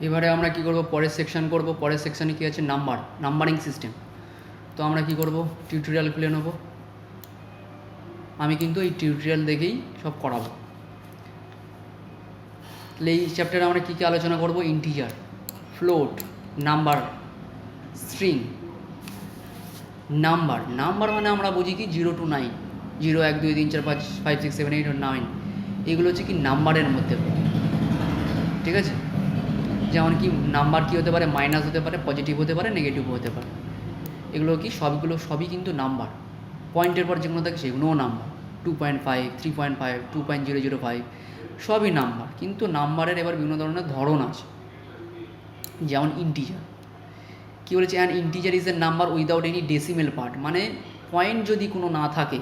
এবারে আমরা কি করব, পরের সেকশন করব। পরের সেকশানে কী আছে, নাম্বারিং সিস্টেম। তো আমরা কি করব, টিউটোরিয়াল খুলে নেব। আমি কিন্তু এই টিউটোরিয়াল দেখেই সব করাবো। তাহলে এই চ্যাপ্টারে আমরা কী কী আলোচনা করব, integer, float, number, string. Number মানে আমরা বুঝি কি 0 to 9, 0 1 2 3 4 5 5 6 7 8 9, এগুলো হচ্ছে কি নাম্বারের মধ্যে পড়ে। ঠিক আছে, যেমন কি নাম্বার কী হতে পারে, মাইনাস হতে পারে, পজিটিভ হতে পারে, নেগেটিভ হতে পারে। এগুলো কি সবই কিন্তু নাম্বার। পয়েন্টের পর যেগুলো থাকে সেগুলোও নাম্বার। 2.5, 3.5, 2.005 সবই নাম্বার। কিন্তু নাম্বারের এবার বিভিন্ন ধরনের ধরন আছে। যেমন ইন্টিজার, কী বলেছে, an integer is a number without any decimal part. মানে পয়েন্ট যদি কোনো না থাকে,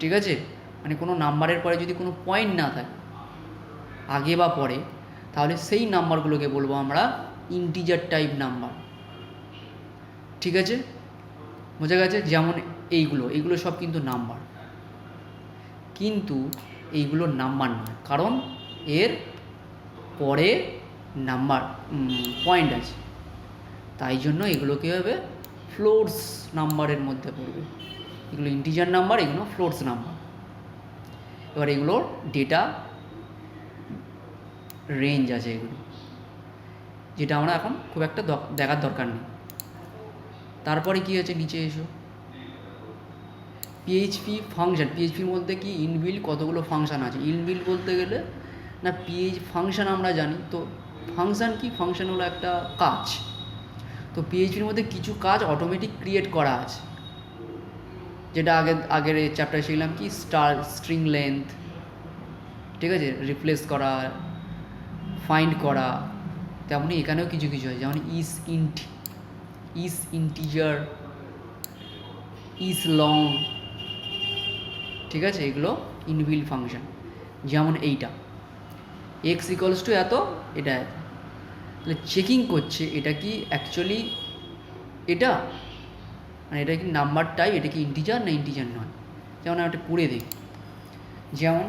ঠিক আছে, মানে কোনো নাম্বারের পরে যদি কোনো পয়েন্ট না থাকে আগে বা পরে, তাহলে সেই নাম্বারগুলোকে বলবো আমরা ইন্টিজার টাইপ নাম্বার। ঠিক আছে, বোঝা গেছে? যেমন এইগুলো সব কিন্তু নাম্বার, কিন্তু এইগুলো নাম্বার নয়, কারণ এর পরে নাম্বার পয়েন্ট আছে। তাই জন্য এগুলো কী হবে, ফ্লোটস নাম্বারের মধ্যে পড়বে। এগুলো ইন্টিজার নাম্বার, এগুলো ফ্লোটস নাম্বার। এবার এগুলোর ডেটা রেঞ্জ আছে এগুলো, যেটা আমরা এখন খুব একটা দেখার দরকার নেই। তারপরে কী আছে, নিচে এসো, পিএইচপি ফাংশান। পিএইচপির মধ্যে কি ইনবিল্ট কতগুলো ফাংশান আছে। ইনবিল্ট বলতে গেলে না, ফাংশান আমরা জানি তো। ফাংশান কি, ফাংশান হলো একটা কাজ। তো পিএইচপির মধ্যে কিছু কাজ অটোমেটিক ক্রিয়েট করা আছে, যেটা আগের চ্যাপ্টারে শিখলাম কি, স্ট্রিং লেন্থ, ঠিক আছে, রিপ্লেস করা, ফাইন্ড করা। তেমনই এখানেও কিছু কিছু আছে, যেমন ইস ইন্টিজার, ইস লং। ঠিক আছে, এগুলো ইনবিল্ট ফাংশন। যেমন এইটা এক্স ইকুয়ালস টু এত, এটা এত। তাহলে চেকিং করছে এটা কি অ্যাকচুয়ালি এটা, মানে এটা কি নাম্বার টাইপ, এটা কি ইন্টিজার না ইন্টিজার নয়। যেমন আমি একটা করে দেখি, যেমন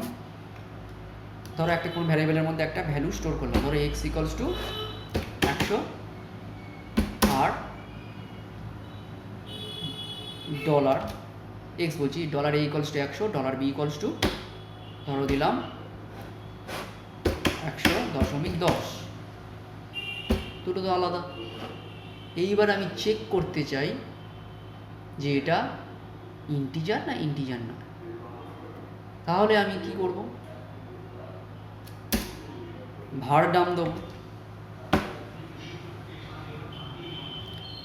ধরো একটা কোনো ভ্যারিয়েবলের মধ্যে একটা ভ্যালু স্টোর করলাম, ধরো এক্স ইকুয়ালস টু 100 আর ডলার এক্স বলছি, dollar A equals to 100, dollar B equals to ধরো দিলাম 100.10। দুটো তো আলাদা। এইবার আমি চেক করতে চাই যে এটা ইন্টিজার না ইন্টিজার না। তাহলে আমি কি করব, var দাম দেবো,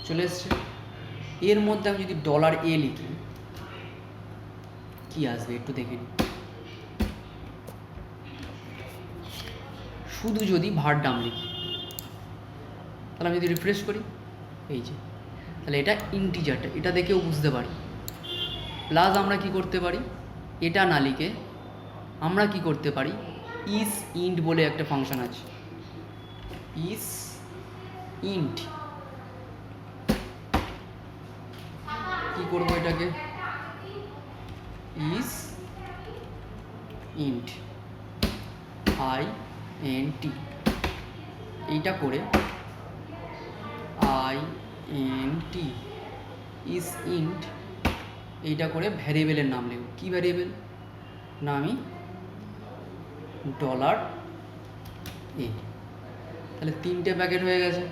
চলে এসছে। এর মধ্যে আমি যদি ডলার এ লিখি কি আসবে একটু দেখে নিই। শুধু যদি var দাম লিখি, তাহলে আমি যদি রিফ্রেশ করি, এই যে, তাহলে এটা ইন্টিজারটা, এটা দেখেও বুঝতে পারি। প্লাস আমরা কি করতে পারি, এটা না লিখে আমরা কি করতে পারি, ইস ইন্ট বলে একটা ফাংশন আছে, ইস ইন্ট। কি করবো এটাকে, ইস ইন্ট INT, এইটা করে INT ইস ইন্ট, এইটা করে ভ্যারিয়েবলের নাম লিখব। কী ভ্যারিয়েবল না, আমি ডলার এ। তাহলে 3টে প্যাকেট হয়ে গেছে।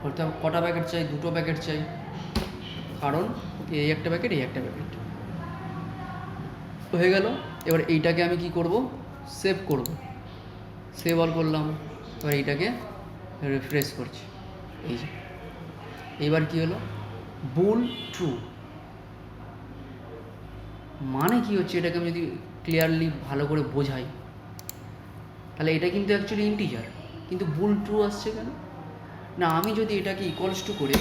অর্থাৎ কটা প্যাকেট চাই, 2টো প্যাকেট চাই, কারণ এই একটা প্যাকেট, এই একটা প্যাকেট হয়ে গেল। এবার এইটাকে আমি কি করব, সেভ করব। সেভ অল করলাম। এবার এইটাকে রিফ্রেশ করছি, এই যে। এইবার কি হলো, বুল ট্রু। মানে কি হচ্ছে, এটাকে আমি যদি ক্লিয়ারলি ভালো করে বোঝাই, তাহলে এটা কিন্তু অ্যাকচুয়ালি ইন্টিজার, কিন্তু বুল ট্রু আসছে কেন না, আমি যদি এটাকে ইকুয়ালস টু করে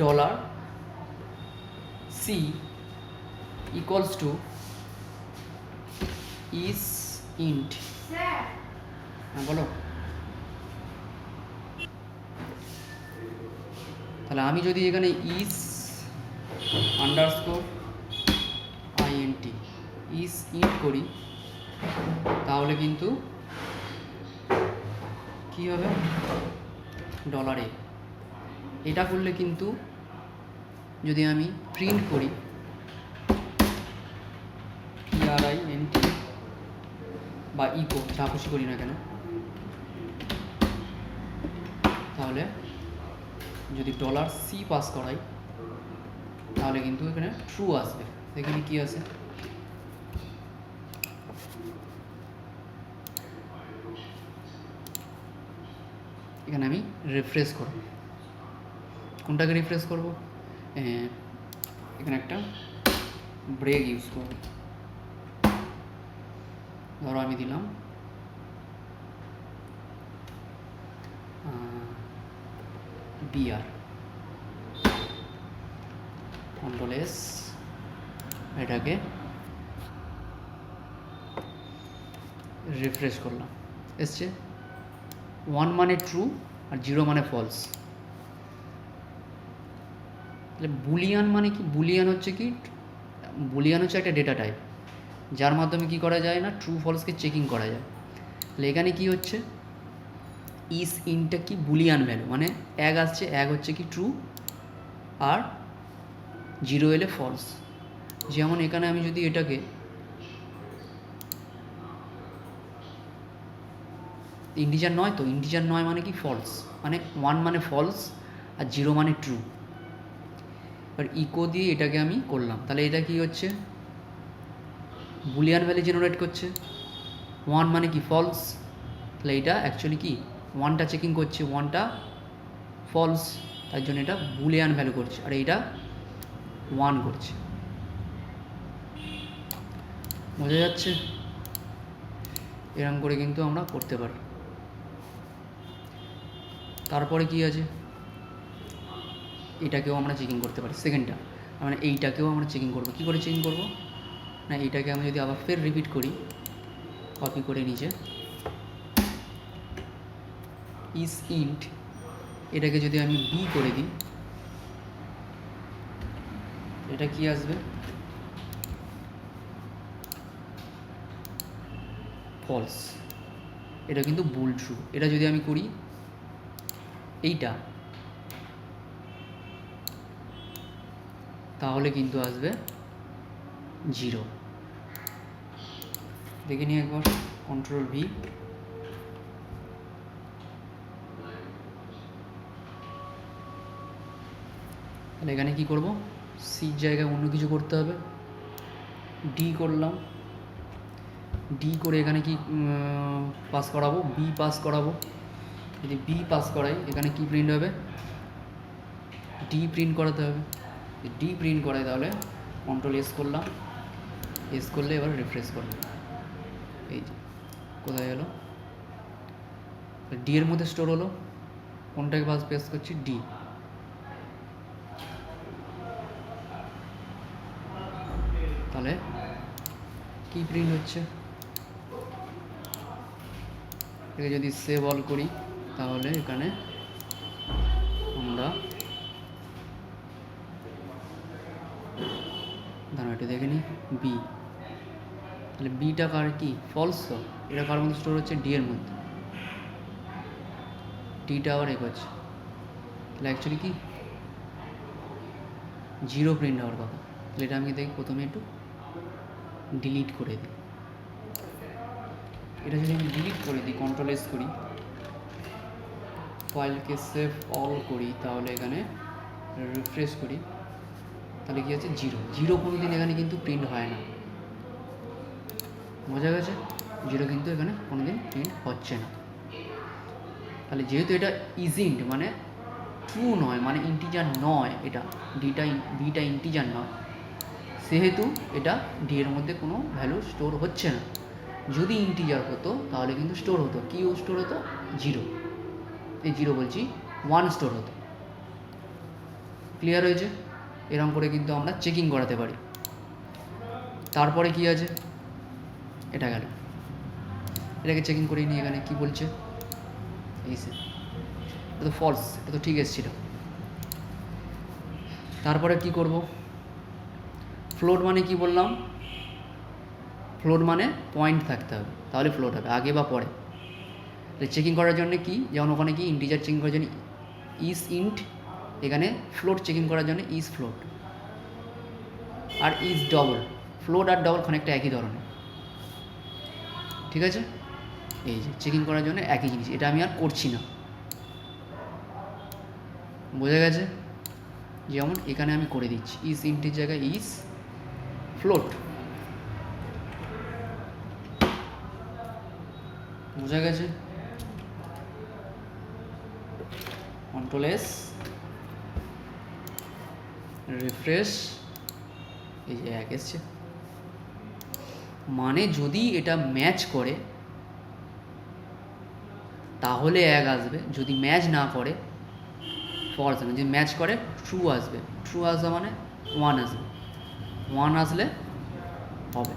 dollar C equals to is int, হ্যাঁ বলো, তাহলে আমি যদি এখানে is underscore INT is int করি, তাহলে কিন্তু কী হবে, ডলারে। এটা করলে কিন্তু যদি আমি প্রিন্ট করি PRINT বা ইকো যা খুশি করি না কেন, তাহলে যদি $C পাস করাই তাহলে কিন্তু এখানে ট্রু আসবে। এখানে কি আছে, এখানে আমি রিফ্রেশ করব। কোনটাকে রিফ্রেশ করব, এখানে একটা ব্রেক ইউজ করব। ধরো আমি দিলাম BR, Ctrl S, এটাকে রিফ্রেশ করলাম, এসছে 1 মানে ট্রু আর 0 মানে ফলস। তাহলে বুলিয়ান মানে কি, বুলিয়ান হচ্ছে কি, বুলিয়ান হচ্ছে একটা ডেটা টাইপ যার মাধ্যমে কি করা যায় না, ট্রু ফলসকে চেকিং করা যায়। তাহলে এখানে কি হচ্ছে, ইস ইনটা কি বুলিয়ান ভ্যালু, মানে 1 আসছে, 1 হচ্ছে কি ট্রু আর 0 এলে ফলস। যেমন এখানে আমি যদি এটাকে ইন্টিজার নয়, তো ইন্টিজার নয় মানে কি ফলস, মানে 1 মানে ফলস আর 0 মানে ট্রু। এবার ইকো দিয়ে এটাকে আমি করলাম, তাহলে এটা কি হচ্ছে, বুলিয়ান ভ্যালু জেনারেট করছে। 1 মানে কি ফলস, তাহলে এটা অ্যাকচুয়ালি কি 1টা চেকিং করছে, 1টা ফলস, তার জন্য এটা বুলিয়ান ভ্যালু করছে, আর এইটা 1 করছে। বোঝা যাচ্ছে? এরকম করে কিন্তু আমরা করতে পারি। তারপরে কি আছে, এটাকেও আমরা চেকিং করতে পারি, সেকেন্ডটা মানে এইটাকেও আমরা চেকিং করবো। কী করে চেকিং করবো না, এইটাকে আমি যদি আবার ফের রিপিট করি, কপি করে নিচে ইস ইন্ট, এটাকে যদি আমি বি করে দিই, এটা কি আসবে, ফলস। এটা কিন্তু বুল ট্রু। এটা যদি আমি করি এইটা, তাহলে কিন্তু আসবে 0। দেখে নিই একবার, Ctrl V, তাহলে এখানে কি করব, সির জায়গায় অন্য কিছু করতে হবে, ডি করলাম, ডি করে এখানে কি পাস করাবো, বি পাস করাবো। যদি বি পাস করাই এখানে কি প্রিন্ট হবে, ডি প্রিন্ট করাতে হবে। যদি ডি প্রিন্ট করাই তাহলে Ctrl S করলাম, এস করলে এবার রিফ্রেশ করলাম, এই যে কোথায় গেল, ডি এর মধ্যে স্টোর হলো, কোনটাকে পাস পেস করছি, ডি। তাহলে কি প্রিন্ট হচ্ছে, এটাকে যদি সেভ অল করি তাহলে এখানে আমরা দাঁড়া একটু দেখে নিই, বি, তাহলে বিটা কার কি ফলস, তো এটা কার মধ্যে স্টোর হচ্ছে, ডি এর মধ্যে, ডিটা আবার এগোচ্ছে, তাহলে অ্যাকচুয়ালি কি 0 প্রিন্ট হওয়ার কথা। তাহলে এটা আমি দেখি প্রথমে একটু ডিলিট করে দিই, এটা যদি আমি ডিলিট করে দিই, Ctrl S করি, ফাইলকে সেভ অল করি, তাহলে এখানে রিফ্রেশ করি, তাহলে কি আছে 0। 0 কোনো দিন এখানে কিন্তু প্রিন্ট হয় না, বোঝা গেছে, 0 কিন্তু এখানে কোনো দিন প্রিন্ট হচ্ছে না। তাহলে যেহেতু এটা ইজিন্ট মানে ট্রু নয়, মানে ইন্টিজার নয়, এটা বিটা ইন্টিজার নয়, সেহেতু এটা ডি এর মধ্যে কোনো ভ্যালু স্টোর হচ্ছে না। যদি ইন্টিজার হতো তাহলে কিন্তু স্টোর হতো, কি স্টোর হতো, 0, এই 0 বলছি 1 স্টোর হতো। ক্লিয়ার হয়েছে? এরকম করে কিন্তু আমরা চেকিং করাতে পারি। তারপরে কি আছে, এটা গেল, এটাকে চেকিং করে নিই, এখানে কি বলছে, এই সে, এটা তো ফলস, এটা তো ঠিক এসেছিল। তারপরে কি করব, ফ্লোট মানে কি বললাম, ফ্লোট মানে পয়েন্ট থাকতে হবে, তাহলে ফ্লোট হবে, আগে বা পরে। চেকিং করার জন্য কি, যেমন ওখানে কি ইন্টিজার চেকিং করার জন্য ইজ ইন্ট, এখানে ফ্লোট চেকিং করার জন্য ইজ ফ্লোট, আর ইজ ডবল। ফ্লোট আর ডবল খানিকটা একই ধরনের, ঠিক আছে। এই যে চেকিং করার জন্য একই জিনিস, এটা আমি আর করছি না, বোঝা গেছে। যেমন এখানে আমি করে দিচ্ছি ইজ ইন্টের জায়গায় ইজ ফ্লোট, বোঝা গেছে। কন্ট্রোল এস, রিফ্রেশ, এই যে এক এসছে। মানে যদি এটা ম্যাচ করে তাহলে এক আসবে, যদি ম্যাচ না করে ফলস আসবে, যদি ম্যাচ করে ট্রু আসবে, ট্রু আসবে মানে ওয়ান আসবে, ওয়ান আসলে হবে।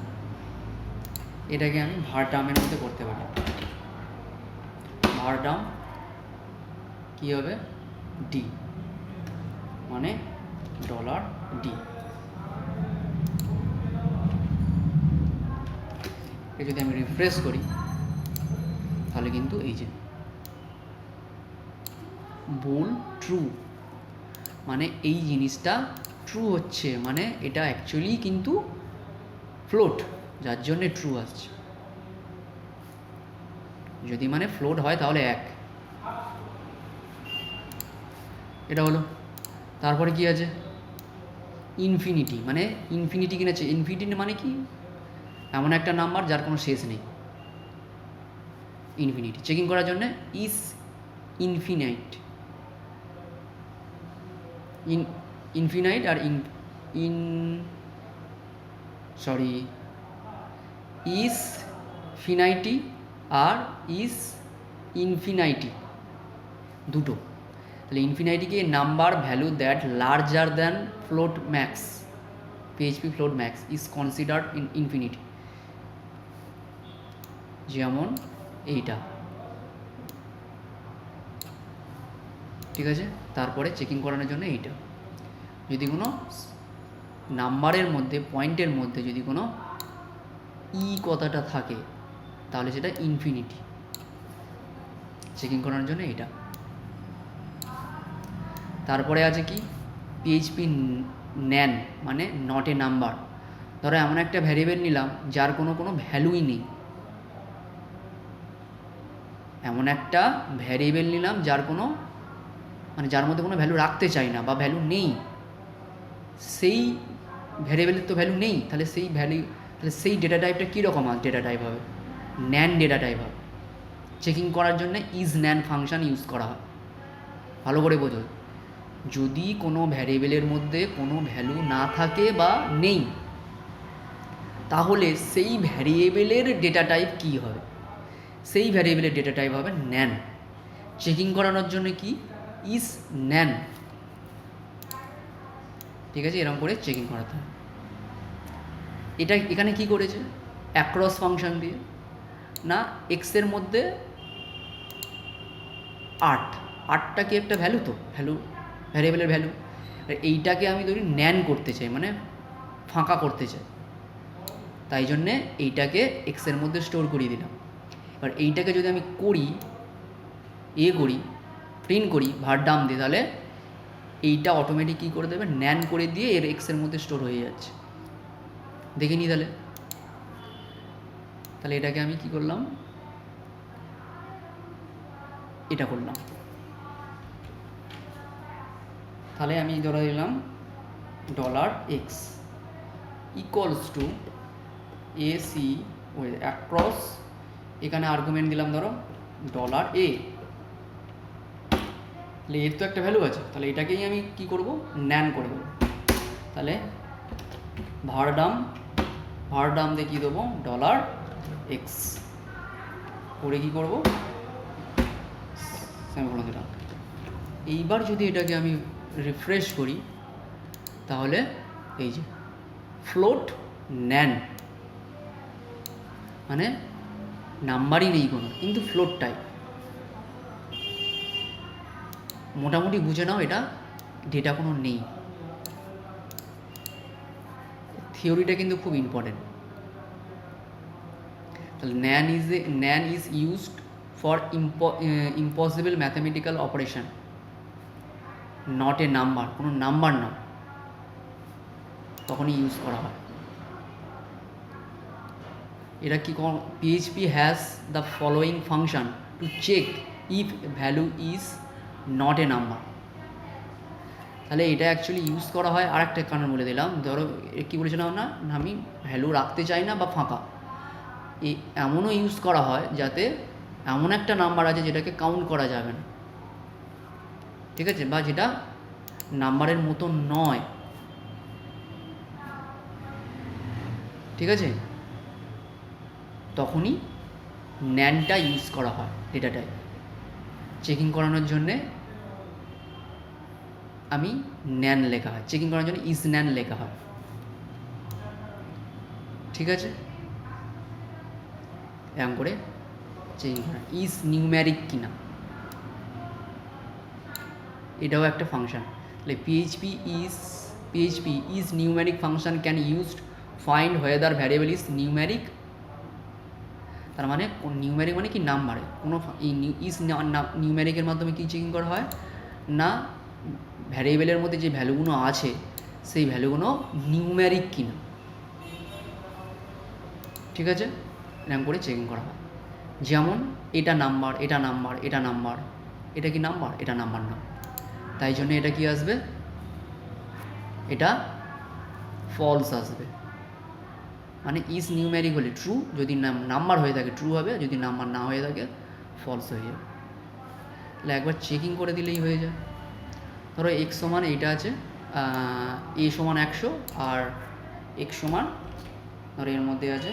এটাকে আমি ভার টার্মের মধ্যে করতে পারি। ভার টার্ম কী হবে, ডি মানে ডলার ডি। যদি আমি রিফ্রেশ করি তাহলে কিন্তু এই যে বুল ট্রু, মানে এই জিনিসটা ট্রু হচ্ছে, মানে এটা অ্যাকচুয়ালি কিন্তু ফ্লোট, যার জন্যে ট্রু আসছে। যদি মানে ফ্লোট হয় তাহলে এক, এটা হলো। তারপরে কি আছে, ইনফিনিটি, মানে ইনফিনিটি কিনা, ইনফিনিটি মানে কি, এমন একটা নাম্বার যার কোনো শেষ নেই। ইনফিনিটি চেকিং করার জন্য ইজ ইনফিনাইট, ইনফিনাইট আর ইজ ফিনাইটি আর ইজ ইনফিনাইটি দুটো। তাহলে ইনফিনাইটিকে number value that larger than float max, PHP float max is considered in infinity. যেমন এইটা, ঠিক আছে। তারপরে চেকিং করানোর জন্য এইটা, যদি কোনো নাম্বারের মধ্যে, পয়েন্টের মধ্যে যদি কোনো ই কথাটা থাকে তাহলে সেটা ইনফিনিটি, চেকিং করানোর জন্য এইটা। তারপরে আছে কি, পিএইচপি ন্যান মানে নট এ নাম্বার। ধরো এমন একটা ভ্যারিয়েবল নিলাম যার কোনো ভ্যালুই নেই, এমন একটা ভ্যারিয়েবল নিলাম যার কোনো, মানে যার মধ্যে কোনো ভ্যালু রাখতে চাই না বা ভ্যালু নেই, সেই ভ্যারিয়েবলের তো ভ্যালু নেই, তাহলে সেই তাহলে সেই ডেটা টাইপটা কীরকম ডেটা টাইপ হবে, ন্যান ডেটা টাইপ হবে। চেকিং করার জন্য ইজ ন্যান ফাংশন ইউজ করা হয়, ভালো করে বোঝো। যদি কোনো ভ্যারিয়েবলের মধ্যে কোনো ভ্যালু না থাকে বা নেই, তাহলে সেই ভ্যারিয়েবলের ডেটা টাইপ কী হবে, সেই ভ্যারিয়েবলের ডেটা টাইপ হবে ন্যান। চেকিং করানোর জন্য কি, ইজ ন্যান, ঠিক আছে। এরকম করে চেকিং করাতে হবে। এটা এখানে কি করেছে, অ্যাক্রস ফাংশন দিয়ে না, এক্সের মধ্যে 8, 8টা কি একটা ভ্যালু, তো ভ্যালু ভ্যারিয়েবলের ভ্যালু, আর এইটাকে আমি ধরি ন্যান করতে চাই, মানে ফাঁকা করতে চাই, তাই জন্যে এইটাকে এক্সের মধ্যে স্টোর করিয়ে দিলাম। এবার এইটাকে যদি আমি করি, করি প্রিন্ট করি ভার ডাম দিয়ে, তাহলে এইটা অটোমেটিক কী করে দেবে, ন্যান করে দিয়ে এর এক্সের মধ্যে স্টোর হয়ে যাচ্ছে। দেখে নিই তাহলে এটাকে আমি কি করলাম, এটা করলাম। তাহলে আমি ধরে দিলাম $x ইকুয়ালস টু AC ওই অ্যাক্রস, এখানে আর্গুমেন্ট দিলাম ধরো $A, তাহলে এর তো একটা ভ্যালু আছে, তাহলে এটাকেই আমি কি করব, ন্যান করে দেবো। তাহলে ভার ডাম দিয়ে কী দেবো, $x করে কী করবো, সেমিকোলন দিলাম। এইবার যদি এটাকে আমি রিফ্রেশ করি তাহলে এই যে ফ্লোট ন্যান, মানে নাম্বারই নেই কোনো, কিন্তু ফ্লোট টাইপ। মোটামুটি বুঝে নাও এটা ডেটা কোনো নেই। থিওরিটা কিন্তু খুব ইম্পর্টেন্ট। তাহলে NaN is used for impossible mathematical operation, not a number, কোনো নাম্বার না, তখনই ইউজ করা হয়। এটা কি PHP has the following function to check if value is not a number। তাহলে এটা অ্যাকচুয়ালি ইউজ করা হয় আর একটা কারণ বলে দিলাম। ধরো কী বলেছিলাম না, আমি ভ্যালু রাখতে চাই না বা ফাঁকা, এমনও ইউজ করা হয় যাতে এমন একটা নাম্বার আছে যেটাকে কাউন্ট করা যাবে না, ঠিক আছে, বা যেটা নাম্বারের মতো নয়, ঠিক আছে, তখনই ন্যানটা ইউজ করা হয় ডেটাটায় চেকিং করানোর জন্যে। আমি ন্যান লেখা হয় চেকিং করার জন্য, ইজ ন্যান লেখা হয়, ঠিক আছে, এরকম করে চেকিং করা। ইজ নিউম্যারিক কিনা এটাও একটা ফাংশন। তাহলে PHP is numeric function can used find whether variable is numeric. তার মানে নিউম্যারিক মানে কি নাম্বারে, কোনো ইজ নিউম্যারিকের মাধ্যমে কী চেকিং করা হয় না, ভ্যারিয়েবলের মধ্যে যে ভ্যালুগুলো আছে সেই ভ্যালুগুলো নিউম্যারিক কিনা, ঠিক আছে, এরকম করে চেকিং করা হয়। যেমন এটা নাম্বার, এটা নাম্বার, এটা নাম্বার, এটা কি নাম্বার, এটা নাম্বার না, তাই জন্য এটা কি আসবে, এটা ফলস আসবে। মানে ইজ নিউম্যারিক হলে ট্রু, যদি নাম্বার হয়ে থাকে ট্রু হবে, যদি নাম্বার না হয়ে থাকে ফলস হয়ে যাবে। তাহলে একবার চেকিং করে দিলেই হয়ে যায়। ধরো x সমান এইটা আছে, a সমান 100 আর x সমান, ধরো এর মধ্যে আছে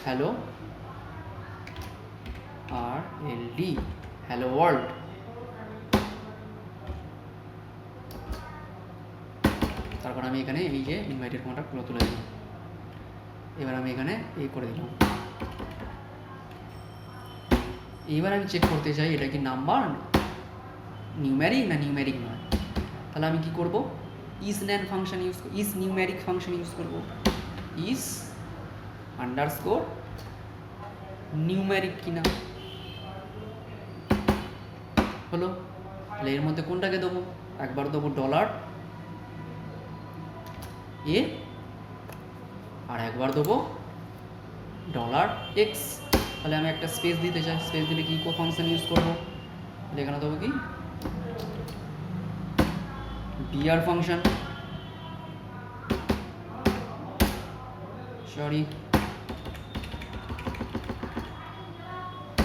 হ্যালো আর LD, হ্যালো ওয়ার্ল্ড। তারপর আমি এখানে এই যে ইনভাইটেড কোনটা তুলে দিলাম, এবার আমি এখানে এই করে দিলাম। এবার আমি চেক করতে চাই এটা কি নাম্বার নিউম্যারিক না নিউম্যারিক নয়। তাহলে আমি কি করব, is NAND function use, is numeric function use করব, ইজ আন্ডারস্কোর নিউম্যারিক কিনা হলো। তাহলে এর মধ্যে কোনটাকে দেবো, একবার দেবো ডলার এ আর একবার দেবো ডলার এক্স। তাহলে আমি একটা স্পেস দিতে চাই, স্পেস দিলে কি ফাংশন ইউজ করবো, তাহলে এখানে দেবো কি বিআর ফাংশন, সরি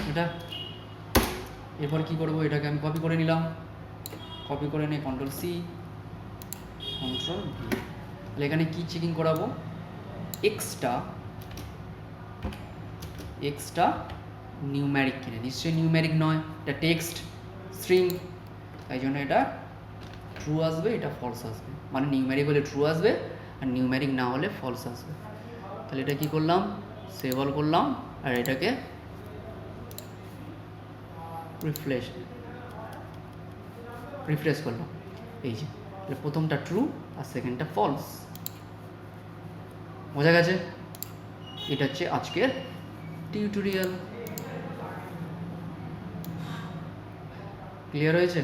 এটা। এরপর কি করবো, এটাকে আমি কপি করে নিলাম, কপি করে নিয়ে কন্ট্রোল সি কন্ট্রোল ভি। তাহলে এখানে কি চেকিং করাবো, এক্সটা নিউম্যারিক কিনা, নিশ্চয়ই নিউম্যারিক নয়, এটা টেক্সট স্ট্রিং, তাই জন্য এটা ট্রু আসবে, এটা ফলস আসবে। মানে নিউম্যারিক হলে ট্রু আসবে আর নিউম্যারিক না হলে ফলস আসবে। তাহলে এটা কি করলাম, সেভ অল করলাম আর এটাকে রিফ্রেশ করলাম, এই যে তাহলে প্রথমটা ট্রু আর সেকেন্ডটা ফলস। বোঝা গেছে? এটা হচ্ছে আজকের টিউটোরিয়াল। ক্লিয়ার হয়েছে?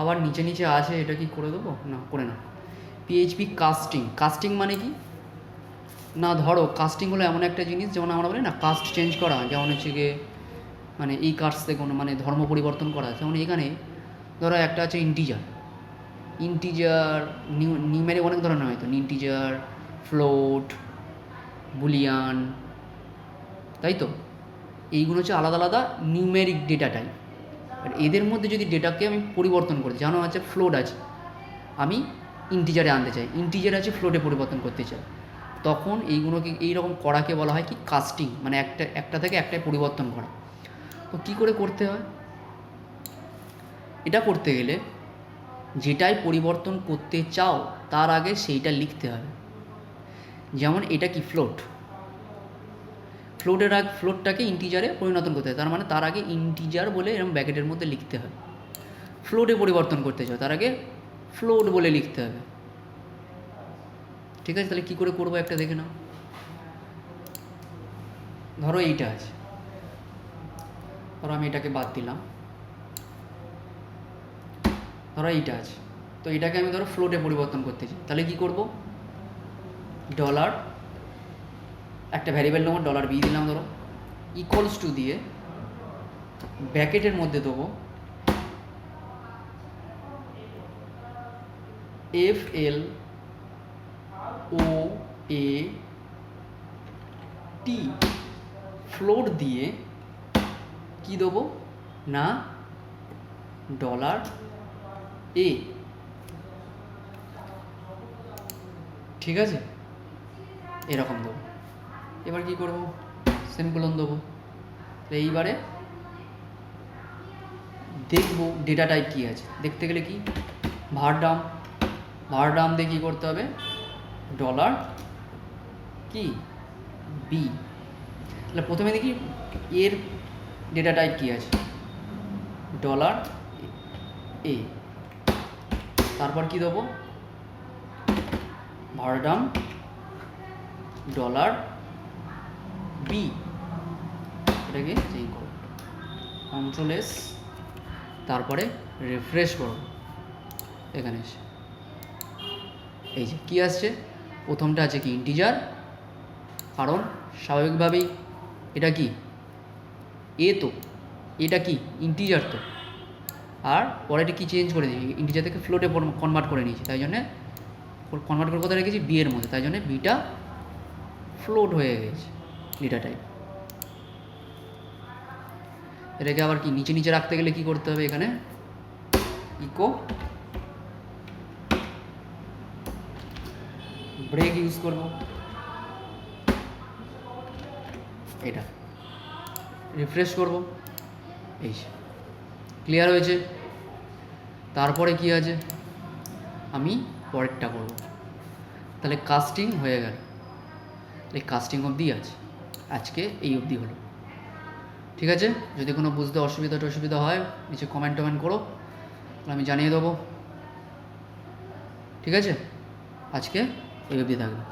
আবার নিচে নিচে আছে, এটা কি করে দেবো, না করে না। PHP কাস্টিং মানে কি না, ধরো কাস্টিং হলো এমন একটা জিনিস, যেমন আমরা বলি না কাস্ট চেঞ্জ করা, যেমন হচ্ছে গিয়ে মানে এই কাস্ট থেকে কোনো মানে ধর্ম পরিবর্তন করা। যেমন এখানে ধরো একটা আছে ইন্টিজার নিউম্যারিক অনেক ধরনের হয়তো, ইন্টিজার, ফ্লোট, বুলিয়ান, তাই তো, এইগুলো হচ্ছে আলাদা আলাদা নিউম্যারিক ডেটা টাইপ। আর এদের মধ্যে যদি ডেটাকে আমি পরিবর্তন করতে, যেমন আছে ফ্লোট আছে, আমি ইন্টিজারে আনতে চাই, ইন্টিজার আছে ফ্লোটে পরিবর্তন করতে চাই, তখন এইগুলোকে এইরকম করাকে বলা হয় কি কাস্টিং, মানে একটা থেকে একটাই পরিবর্তন করা। তো কী করে করতে হয়, এটা করতে গেলে যেটাই পরিবর্তন করতে চাও তার আগে সেইটা লিখতে হবে। যেমন এটা কি ফ্লোটটাকে ইন্টিজারে পরিণত করতে হয়, তার মানে তার আগে ইন্টিজার বলে এরকম ব্র্যাকেটের মধ্যে লিখতে হয়। ফ্লোটে পরিবর্তন করতে চাও তার আগে ফ্লোট বলে লিখতে হবে। ঠিক আছে, তাহলে কী করে করবো একটা দেখে নাও। ধরো এইটা আছে, ধরো আমি এটাকে বাদ দিলাম, ধরো এইটা আছে, তো এটাকে আমি ধরো ফ্লোটে পরিবর্তন করতে চাই, তাহলে কী করব, ডলার একটা ভ্যারিয়েবল নেবো, ডলার বি দিলাম ধরো, ইকুয়ালস টু দিয়ে ব্র্যাকেটের মধ্যে দেবো FL OAT ফ্লোট দিয়ে কি দেবো না ডলার এ, ঠিক আছে, এরকম দেবো। এবার কি করব, সেমিকোলন দেবো। এইবারে দেখবো ডেটা টাইপ কী আছে, দেখতে গেলে কি ভারডাম, ভারডাম দিয়ে কী করতে হবে, ডলার কি বি। তাহলে প্রথমে দেখি এর ডেটা টাইপ কী আছে, ডলার এ, তারপর কি দেবো ভারডাম ডলার বি, এটাকে চেঞ্জ করো, কন্ট্রোল এস, তারপরে রিফ্রেশ করো, এখানে এসে এই যে কী আসছে, প্রথমটা আছে কি ইন্টিজার, কারণ স্বাভাবিকভাবেই এটা কি এ, তো এটা কি ইন্টিজার তো, আর পরেটা কি চেঞ্জ করে দিয়েছি, ইন্টিজার থেকে ফ্লোটে কনভার্ট করে নিয়েছি, তাই জন্যে কনভার্ট করে কোথায় রেখেছি বি এর মধ্যে, তাই জন্যে বিটা ফ্লোট হয়ে গেছে ডেটা টাইপ। এটাকে আবার কি নিচে নিচে রাখতে গেলে কি করতে হবে, এখানে ইকো ব্রেক ইউজ করব, এটা রিফ্রেশ করব, এই ক্লিয়ার হয়েছে। তারপরে কি আছে, আমি পরেরটা করব, তাহলে কাস্টিং হয়ে গেল, এই কাস্টিং অবধি আছে, আজকে এই অবধি হলো। ঠিক আছে, যদি কোনো বুঝতে অসুবিধা হয় নিচে কমেন্ট করো, তাহলে আমি জানিয়ে দেবো। ঠিক আছে, আজকে এই অবধি থাকবে।